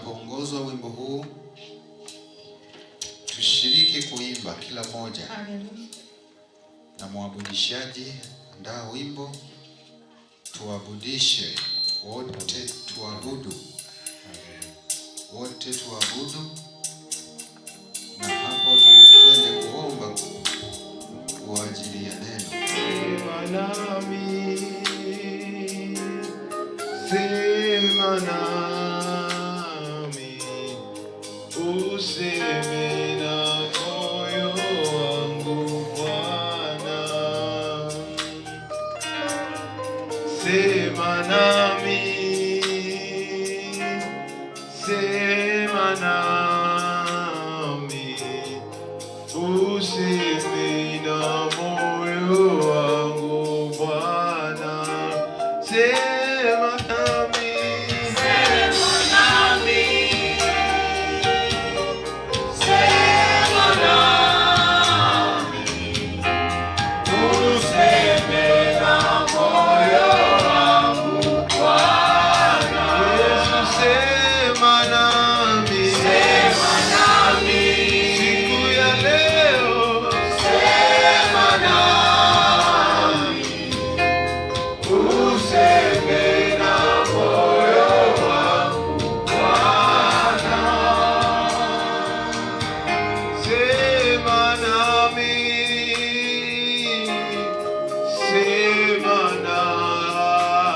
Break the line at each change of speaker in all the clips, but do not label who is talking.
tunapoongozwa wimbo huu tushiriki kuimba kila moja. Na muabudishaji andaa wimbo, tuabudishe wote, tuabudu wote, tuabudu, na hapo tuende kuomba kwa ajili ya neno.
Sema nami, sema nami, useme na moyo wangu Bwana. Sema nami, sema nami, useme na moyo wangu Bwana. Sema nami, sema nami, sema nami, useme na moyo wangu Bwana. Yesu, sema nami, sema nami, siku ya leo, sema nami, useme na moyo wangu Bwana. Sema nami, sema nami,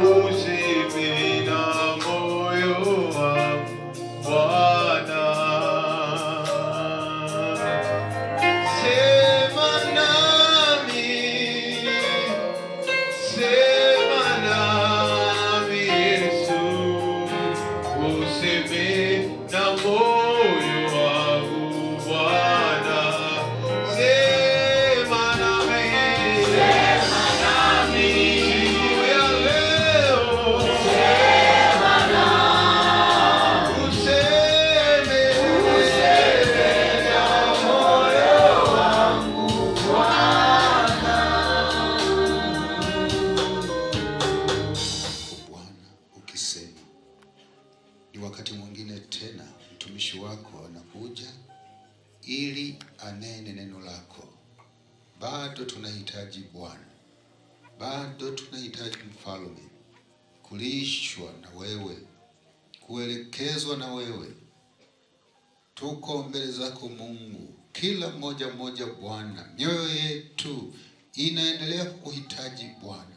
useme na moyo wangu Bwana. Sema nami, sema nami, Yesu, useme na moyo wangu Bwana. Sema nami, sema nami, siku ya leo, sema nami, useme na moyo wangu Bwana.
Bwana ukisema. Ni wakati mwingine tena mtumishi wako anakuja ili anene neno lako. Bado tunahitaji Bwana, bado tunahitaji Mfalme, kulishwa na wewe, kuelekezwa na wewe. Tuko mbele zako Mungu, kila mmoja mmoja Bwana, mioyo yetu inaendelea kukuhitaji Bwana.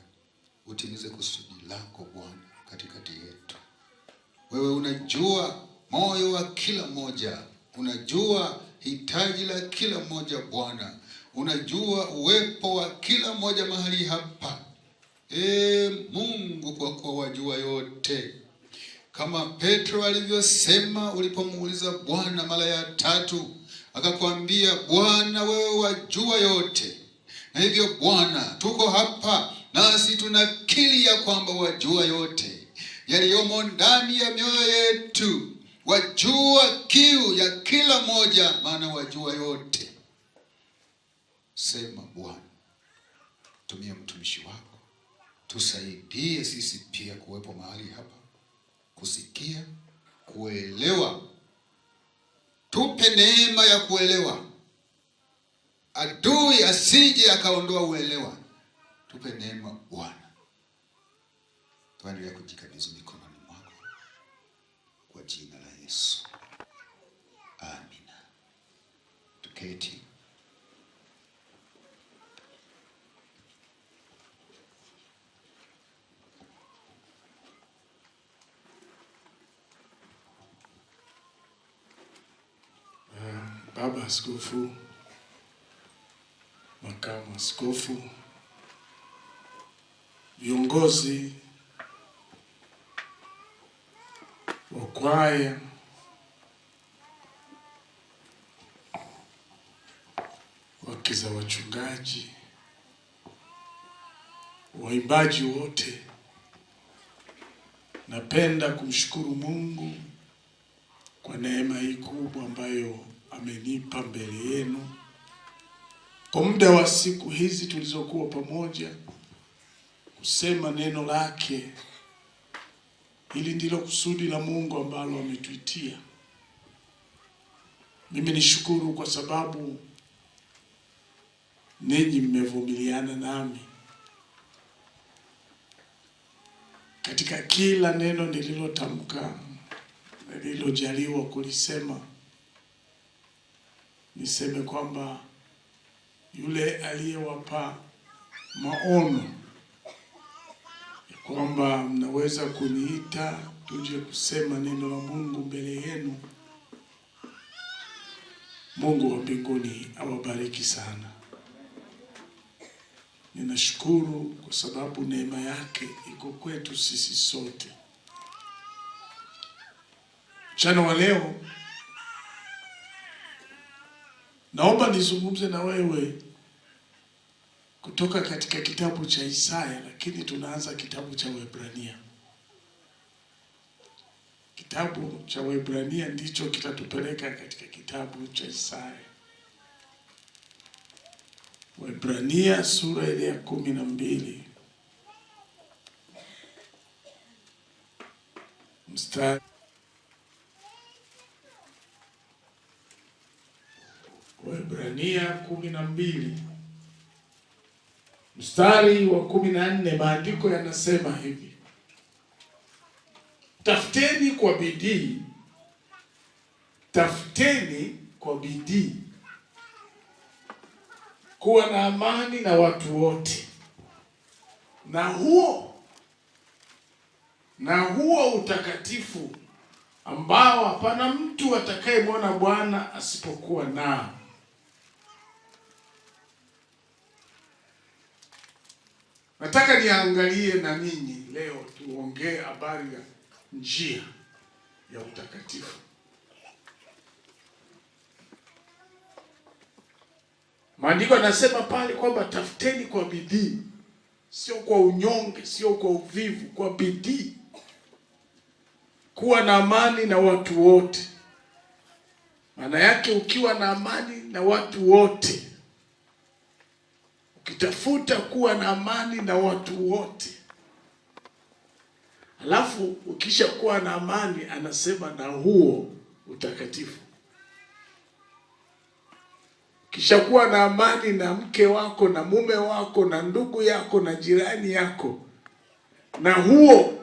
Utimize kusudi lako Bwana katikati yetu. Wewe unajua moyo wa kila mmoja, unajua hitaji la kila mmoja Bwana, unajua uwepo wa kila mmoja mahali hapa. Mungu, kwa kuwa wajua yote, kama Petro alivyosema ulipomuuliza Bwana mara ya 3, akakwambia Bwana, wewe wajua yote. Na hivyo Bwana, tuko hapa nasi tunakiri ya kwamba wajua yote yaliyomo ndani ya mioyo yetu, wajua kiu ya kila moja, maana wajua yote. Sema Bwana, tumia mtumishi wako, tusaidie sisi pia kuwepo mahali hapa, kusikia, kuelewa. Tupe neema ya kuelewa, adui asije akaondoa uelewa. Tupe neema Bwana. Tuendelee kujikabidhi mikononi mwako kwa jina la Yesu. Amina. Tuketi.
Baba Askofu, makamu askofu, viongozi wa kwaya, wake za wachungaji, waimbaji wote, napenda kumshukuru Mungu kwa neema hii kubwa ambayo amenipa mbele yenu kwa muda wa siku hizi tulizokuwa pamoja kusema neno lake Hili ndilo kusudi la Mungu ambalo ametuitia. Mimi nishukuru kwa sababu ninyi mmevumiliana nami katika kila neno nililotamka, nililojaliwa kulisema. Niseme kwamba yule aliyewapa maono ya kwamba mnaweza kuniita tuje kusema neno la Mungu mbele yenu, Mungu wa mbinguni awabariki sana. Ninashukuru kwa sababu neema yake iko kwetu sisi sote. Mchana wa leo naomba nizungumze na wewe kutoka katika kitabu cha Isaya, lakini tunaanza kitabu cha Waebrania. Kitabu cha Waebrania ndicho kitatupeleka katika kitabu cha Isaya. Waebrania sura ile ya 12 mstari Waebrania 12 mstari wa 14, maandiko yanasema hivi: tafuteni kwa bidii kuwa na amani na watu wote, na huo utakatifu ambao hapana mtu atakayemwona Bwana asipokuwa nao. Nataka niangalie na ninyi leo, tuongee habari ya njia ya utakatifu. Maandiko yanasema pale kwamba tafuteni kwa bidii, sio kwa unyonge, sio kwa uvivu, kwa bidii kuwa na amani na watu wote. Maana yake ukiwa na amani na watu wote, ukitafuta kuwa na amani na watu wote, alafu ukisha kuwa na amani, anasema na huo utakatifu. Kisha kuwa na amani na mke wako na mume wako na ndugu yako na jirani yako, na huo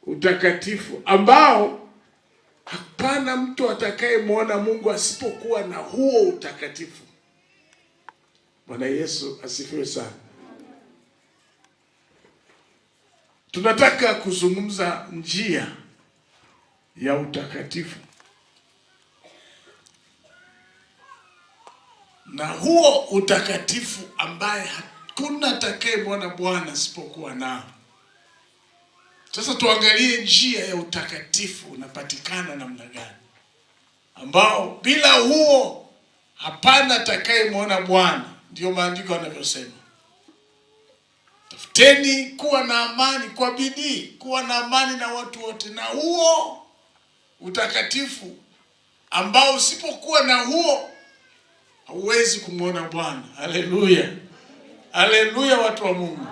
utakatifu ambao hapana mtu atakayemwona Mungu asipokuwa na huo utakatifu. Bwana Yesu asifiwe sana. Tunataka kuzungumza njia ya utakatifu, na huo utakatifu ambaye hakuna atakayemwona Bwana asipokuwa nao. Sasa tuangalie njia ya utakatifu unapatikana namna gani, ambao bila huo hapana atakayemwona Bwana. Ndio maandiko yanavyosema, tafuteni kuwa na amani kwa bidii, kuwa na amani na watu wote, na huo utakatifu ambao usipokuwa na huo hauwezi kumwona Bwana. Haleluya, haleluya, watu wa Mungu.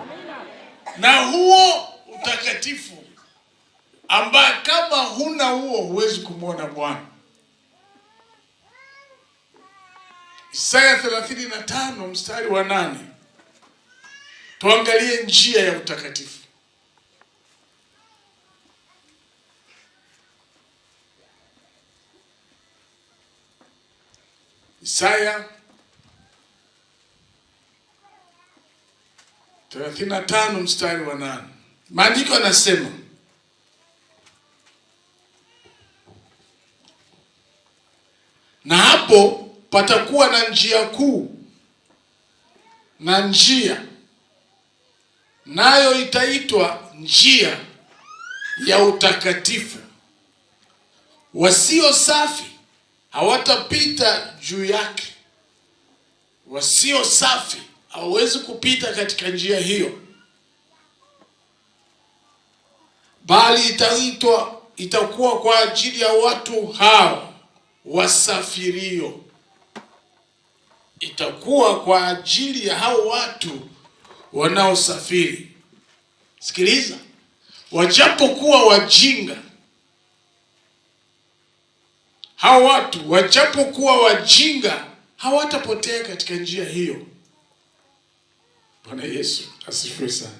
Na huo utakatifu ambao kama huna huo huwezi kumwona Bwana. Isaya 35 mstari wa 8. Tuangalie njia ya utakatifu. Isaya 35 mstari wa 8. Maandiko yanasema, na hapo patakuwa na njia kuu na njia, nayo itaitwa njia ya utakatifu. Wasio safi hawatapita juu yake. Wasio safi hawawezi kupita katika njia hiyo, bali itakuwa kwa ajili ya watu hao wasafirio. Itakuwa kwa ajili ya hao watu wanaosafiri. Sikiliza, wajapokuwa wajinga, hao watu wajapokuwa wajinga hawatapotea katika njia hiyo. Bwana Yesu asifiwe sana.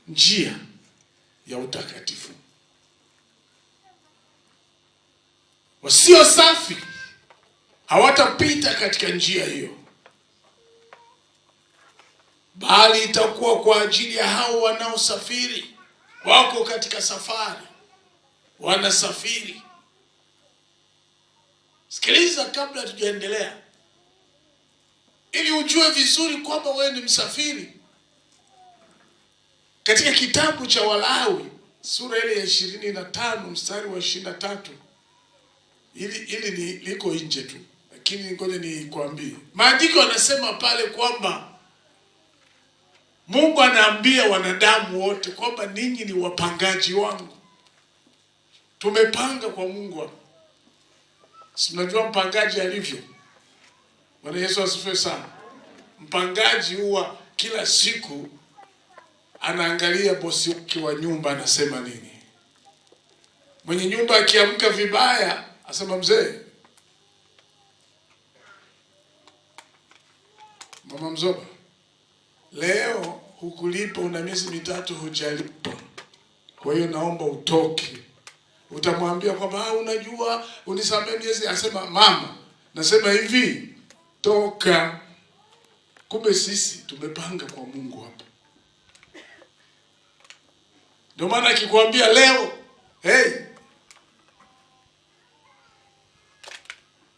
Njia ya utakatifu. Wasio safi hawatapita katika njia hiyo, bali itakuwa kwa ajili ya hao wanaosafiri, wako katika safari, wanasafiri. Sikiliza kabla tujaendelea, ili ujue vizuri kwamba wewe ni msafiri. Katika kitabu cha Walawi sura ile ya 25 mstari wa 23, ili liko nje tu, lakini ngoja nikwambie. Maandiko yanasema pale kwamba Mungu anaambia wanadamu wote kwamba ninyi ni wapangaji wangu. Tumepanga kwa Mungu hapa. Si mnajua mpangaji alivyo? Bwana Yesu asifiwe sana. Mpangaji huwa kila siku anaangalia bosi wake wa nyumba anasema nini. Mwenye nyumba akiamka vibaya, asema mzee, Mama Mzoba, leo hukulipa, una miezi 3 hujalipa, kwa hiyo naomba utoke. Utamwambia kwamba unajua unisamee miezi, asema mama, nasema hivi, toka. Kumbe sisi tumepanga kwa Mungu hapa. Ndio maana akikwambia leo, hey,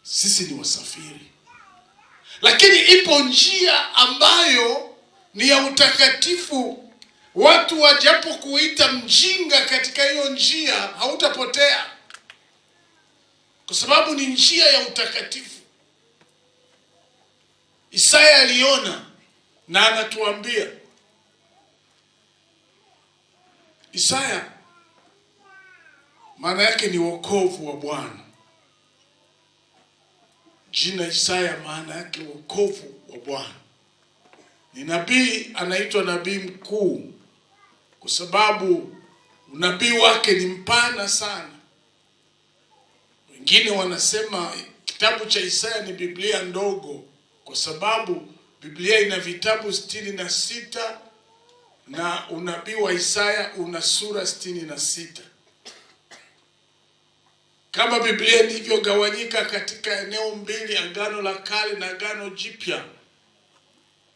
sisi ni wasafiri. Lakini ipo njia ambayo ni ya utakatifu. Watu wajapo kuita mjinga katika hiyo njia, hautapotea, kwa sababu ni njia ya utakatifu. Isaya aliona na anatuambia. Isaya maana yake ni wokovu wa Bwana. Jina Isaya maana yake wokovu wa Bwana. Ni nabii, anaitwa nabii mkuu kwa sababu unabii wake ni mpana sana. Wengine wanasema kitabu cha Isaya ni Biblia ndogo, kwa sababu Biblia ina vitabu 66 na unabii wa Isaya una sura 66. Kama Biblia ilivyogawanyika katika eneo mbili, Agano la Kale na Agano Jipya,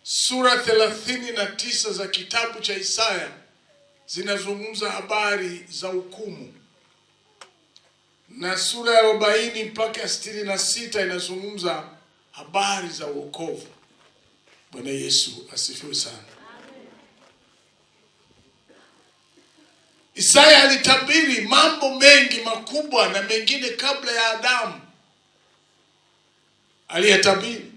sura 39 za kitabu cha Isaya zinazungumza habari za hukumu, na sura ya 40 mpaka 66 inazungumza habari za wokovu. Bwana Yesu asifiwe sana. Isaya alitabiri mambo mengi makubwa na mengine kabla ya Adamu. Aliyatabiri.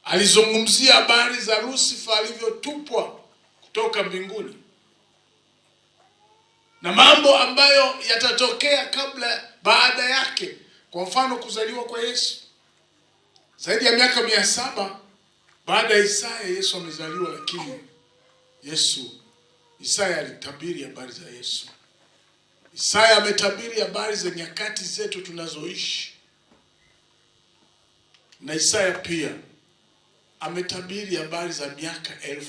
Alizungumzia habari za Lucifer alivyotupwa kutoka mbinguni, na mambo ambayo yatatokea baada yake. Kwa mfano, kuzaliwa kwa Yesu. Zaidi ya miaka 700 baada ya Isaya, Yesu amezaliwa, lakini Isaya alitabiri habari za Yesu. Isaya ametabiri habari za nyakati zetu tunazoishi. Na Isaya pia ametabiri habari za miaka 1000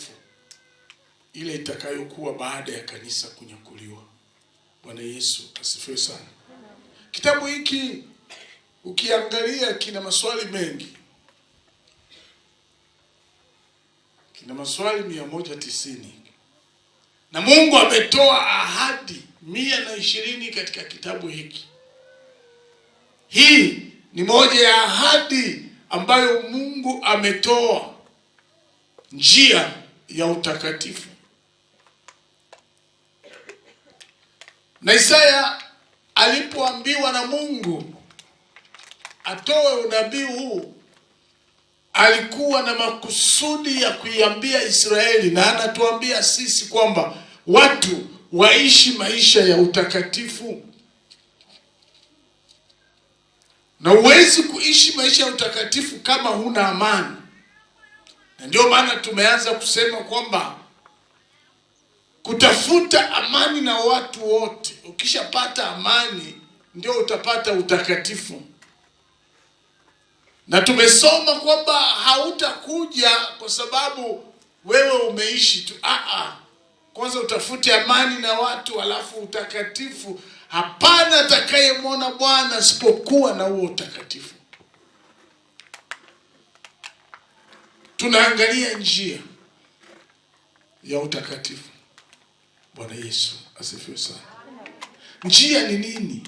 ile itakayokuwa baada ya kanisa kunyakuliwa. Bwana Yesu asifiwe sana. Kitabu hiki ukiangalia kina maswali mengi. Kina maswali 190. Na Mungu ametoa ahadi 120 katika kitabu hiki. Hii ni moja ya ahadi ambayo Mungu ametoa, njia ya utakatifu. Na Isaya alipoambiwa na Mungu atoe unabii huu, alikuwa na makusudi ya kuiambia Israeli, na anatuambia sisi kwamba watu waishi maisha ya utakatifu. Na huwezi kuishi maisha ya utakatifu kama huna amani. Na ndio maana tumeanza kusema kwamba kutafuta amani na watu wote. Ukishapata amani ndio utapata utakatifu. Na tumesoma kwamba hautakuja kwa sababu wewe umeishi tu. Kwanza utafute amani na watu, alafu utakatifu. Hapana atakayemwona Bwana asipokuwa na huo utakatifu. Tunaangalia njia ya utakatifu. Bwana Yesu asifiwe sana. Njia ni nini?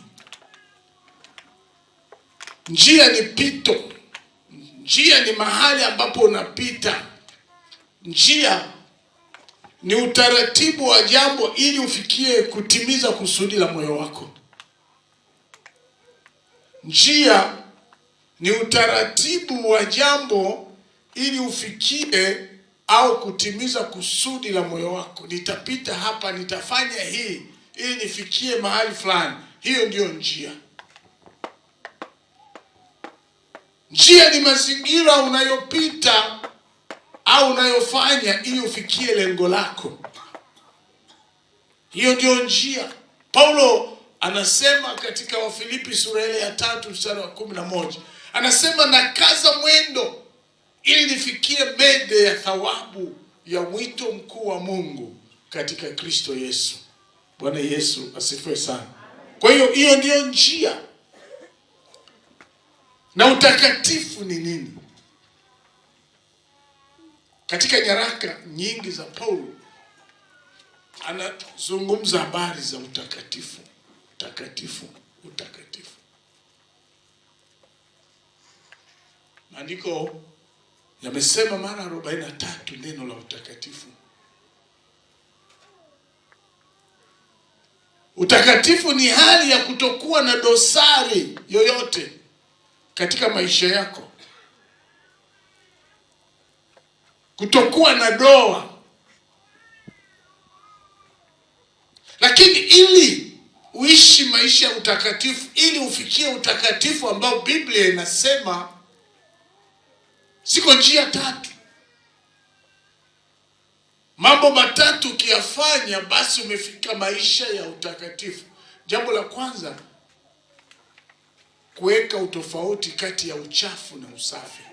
Njia ni pito. Njia ni mahali ambapo unapita. Njia ni utaratibu wa jambo ili ufikie kutimiza kusudi la moyo wako. Njia ni utaratibu wa jambo ili ufikie au kutimiza kusudi la moyo wako. Nitapita hapa, nitafanya hii ili nifikie mahali fulani. Hiyo ndio njia. Njia ni mazingira unayopita au unayofanya ili ufikie lengo lako. Hiyo ndio njia. Paulo anasema katika Wafilipi sura ile ya 3 mstari wa 11. Anasema nakaza mwendo ili nifikie mede ya thawabu ya mwito mkuu wa Mungu katika Kristo Yesu. Bwana Yesu asifiwe sana. Kwa hiyo hiyo ndio njia. Na utakatifu ni nini? Katika nyaraka nyingi za Paulo anazungumza habari za utakatifu. Utakatifu. Maandiko yamesema mara 43 neno la utakatifu. Utakatifu ni hali ya kutokuwa na dosari yoyote katika maisha yako. Kutokuwa na doa. Lakini ili uishi maisha ya utakatifu, ili ufikie utakatifu ambao Biblia inasema ziko njia 3. Mambo matatu ukiyafanya basi umefika maisha ya utakatifu. Jambo la kwanza, kuweka utofauti kati ya uchafu na usafi.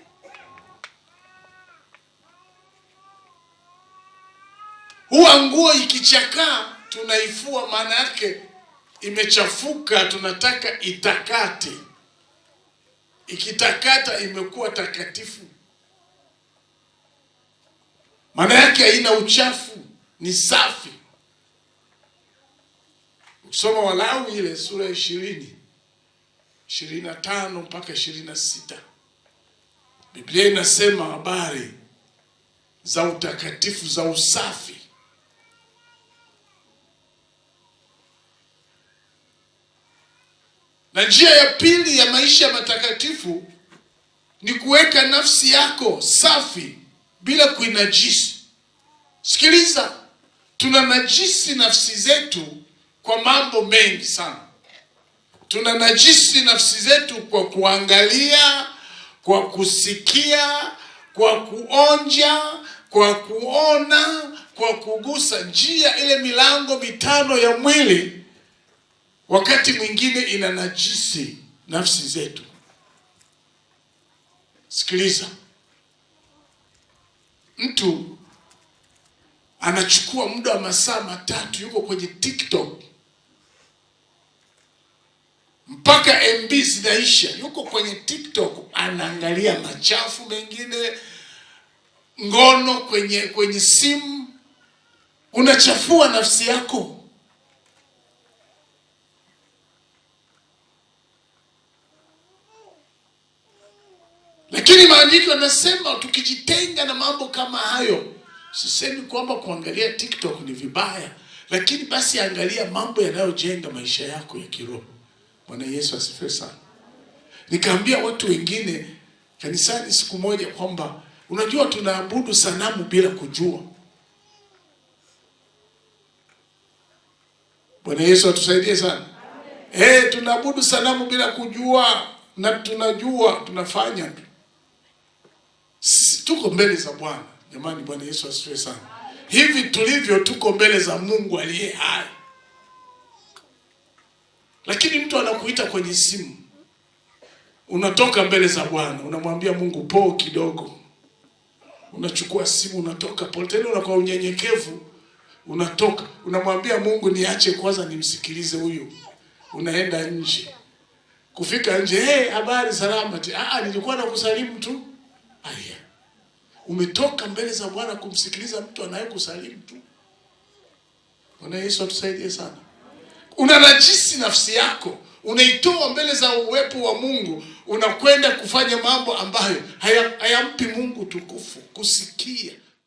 Huwa nguo ikichakaa tunaifua, maana yake imechafuka, tunataka itakate. Ikitakata imekuwa takatifu. Maana yake haina uchafu, ni safi. Ukisoma Walawi ile sura ya 25 mpaka 26. Biblia inasema habari za utakatifu, za usafi. Na njia ya pili ya maisha matakatifu ni kuweka nafsi yako safi bila kuinajisi. Sikiliza, tunanajisi nafsi zetu kwa mambo mengi sana. Tunanajisi nafsi zetu kwa kuangalia, kwa kusikia, kwa kuonja, kwa kuona, kwa kugusa. Njia ile milango 5 ya mwili wakati mwingine inanajisi nafsi zetu. Sikiliza, mtu anachukua muda wa masaa 3 yuko kwenye TikTok mpaka MB zinaisha, yuko kwenye TikTok anaangalia machafu mengine, ngono kwenye simu. Unachafua nafsi yako. Lakini maandiko yanasema tukijitenga na mambo kama hayo, sisemi kwamba kuangalia TikTok ni vibaya, lakini basi angalia mambo yanayojenga maisha yako ya kiroho. Bwana Yesu asifiwe sana. Nikaambia watu wengine kanisani siku moja kwamba unajua tunaabudu sanamu bila kujua. Bwana Yesu atusaidie sana. Tunaabudu sanamu bila kujua, na tunajua tunafanya tu. Tuko mbele za Bwana. Jamani, Bwana Yesu asifiwe sana. hivi tulivyo tuko mbele za Mungu aliye hai. Lakini mtu anakuita kwenye simu, unatoka mbele za Bwana, unamwambia Mungu po kidogo, unachukua simu unatoka pole, tena unakuwa unyenyekevu, unatoka unamwambia Mungu niache kwanza nimsikilize huyu, unaenda nje. Kufika nje, habari salama, nilikuwa nakusalimu tu. Aya, umetoka mbele za Bwana kumsikiliza mtu anayekusalimu tu. Bwana Yesu atusaidie sana. Unanajisi nafsi yako, unaitoa mbele za uwepo wa Mungu, unakwenda kufanya mambo ambayo hayampi Mungu tukufu kusikia.